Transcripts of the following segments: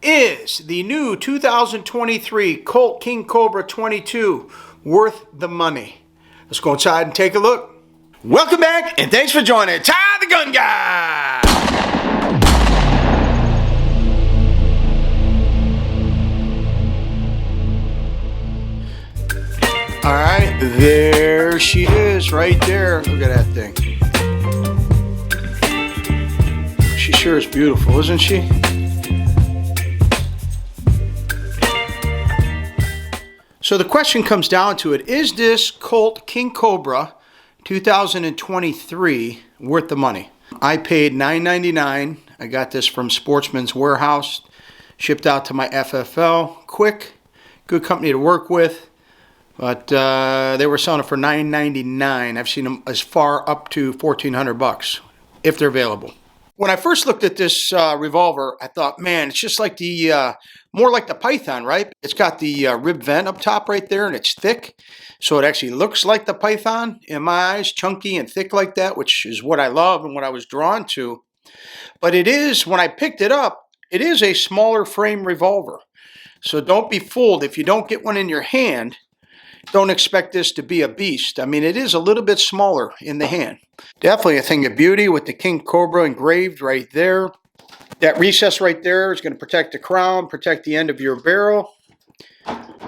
Is the new 2023 Colt King Cobra 22 worth the money? Let's go inside and take a look. Welcome back, and thanks for joining Ty the Gun Guy. All right, there she is right there. Look at that thing. She sure is beautiful, isn't she? So the question comes down to it, is this Colt King Cobra 2023 worth the money? I paid $9.99. I got this from Sportsman's Warehouse, shipped out to my FFL. Quick, good company to work with, but they were selling it for $9.99. I've seen them as far up to $1,400 if they're available. When I first looked at this revolver, I thought, man, it's just like the, more like the Python, right? It's got the rib vent up top right there, and it's thick. So it actually looks like the Python in my eyes, chunky and thick like that, which is what I love and what I was drawn to. But it is, when I picked it up, it is a smaller frame revolver. So don't be fooled. If you don't get one in your hand, don't expect this to be a beast. I mean, it is a little bit smaller in the hand. Definitely a thing of beauty with the King Cobra engraved right there. That recess right there is going to protect the crown, protect the end of your barrel.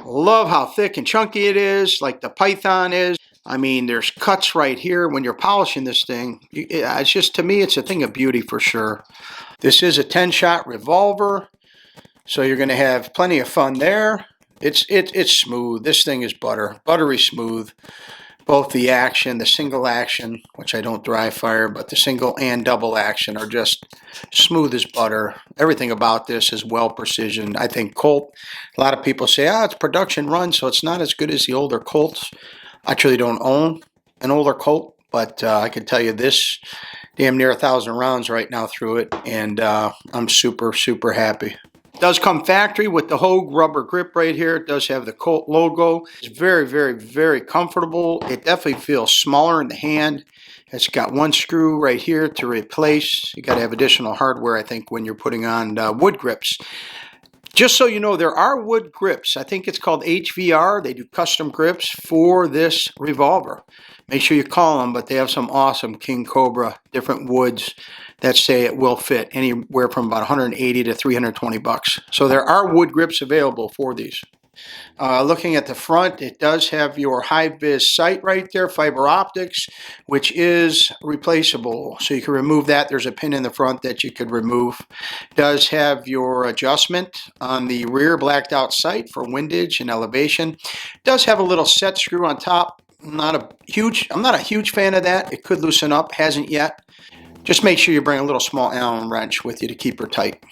Love how thick and chunky it is, like the Python is. I mean, there's cuts right here when you're polishing this thing. It's just, to me, it's a thing of beauty for sure. This is a 10-shot revolver, so you're going to have plenty of fun there. It's smooth. This thing is buttery smooth. Both the action, the single action, which I don't dry fire, but the single and double action are just smooth as butter. Everything about this is well precisioned. I think Colt, a lot of people say, it's production run, so it's not as good as the older Colts. I actually don't own an older Colt, but I can tell you this, damn near 1,000 rounds right now through it, and I'm super, super happy. It does come factory with the Hogue rubber grip right here. It does have the Colt logo. It's very, very, very comfortable. It definitely feels smaller in the hand. It's got one screw right here to replace. You got to have additional hardware, I think, when you're putting on wood grips. Just so you know, there are wood grips. I think it's called HVR. They do custom grips for this revolver. Make sure you call them, but they have some awesome King Cobra, different woods that say it will fit anywhere from about $180 to $320. So there are wood grips available for these. Looking at the front, it does have your high-vis sight right there, fiber optics, which is replaceable. So you can remove that. There's a pin in the front that you could remove. It does have your adjustment on the rear blacked out sight for windage and elevation. It does have a little set screw on top. I'm not a huge fan of that. It could loosen up, hasn't yet. Just make sure you bring a little small Allen wrench with you to keep her tight.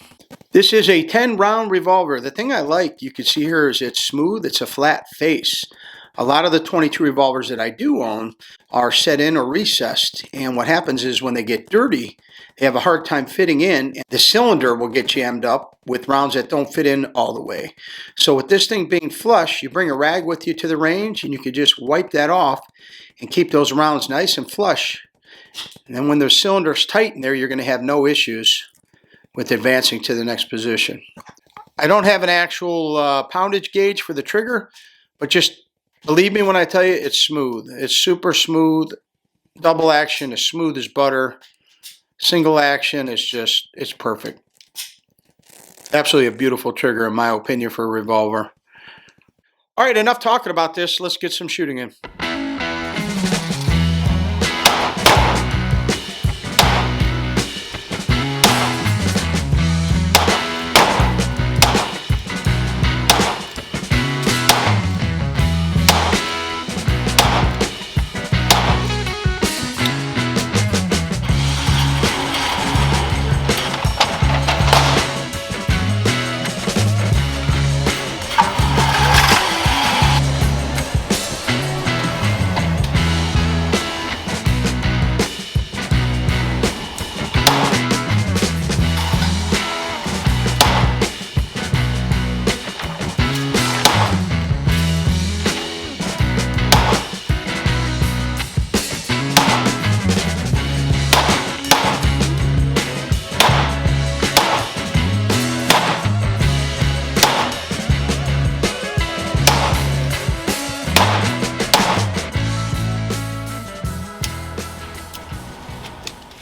This is a 10-round revolver. The thing I like, you can see here, is it's smooth. It's a flat face. A lot of the 22 revolvers that I do own are set in or recessed. And what happens is when they get dirty, they have a hard time fitting in. And the cylinder will get jammed up with rounds that don't fit in all the way. So with this thing being flush, you bring a rag with you to the range and you can just wipe that off and keep those rounds nice and flush. And then when the cylinder's tight in there, you're going to have no issues with advancing to the next position. I don't have an actual poundage gauge for the trigger, but just believe me when I tell you it's smooth. It's super smooth. Double action is smooth as butter. Single action is just, it's perfect. Absolutely a beautiful trigger in my opinion for a revolver. All right, enough talking about this. Let's get some shooting in.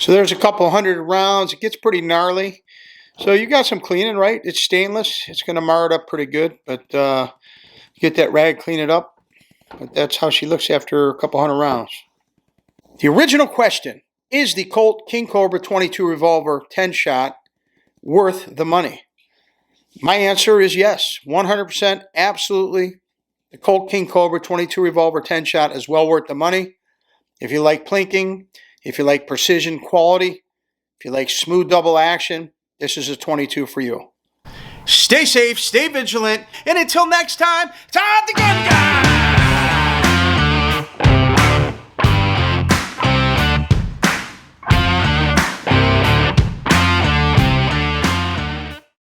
So there's a couple hundred rounds. It gets pretty gnarly. So you got some cleaning, right? It's stainless. It's going to mar it up pretty good, but get that rag, clean it up. But that's how she looks after a couple hundred rounds. The original question, is the Colt King Cobra 22 revolver 10-shot worth the money? My answer is yes, 100%, absolutely. The Colt King Cobra 22 revolver 10-shot is well worth the money. If you like plinking, if you like precision quality, if you like smooth double action, this is a 22 for you. Stay safe, stay vigilant, and until next time, Todd the Gun Guy!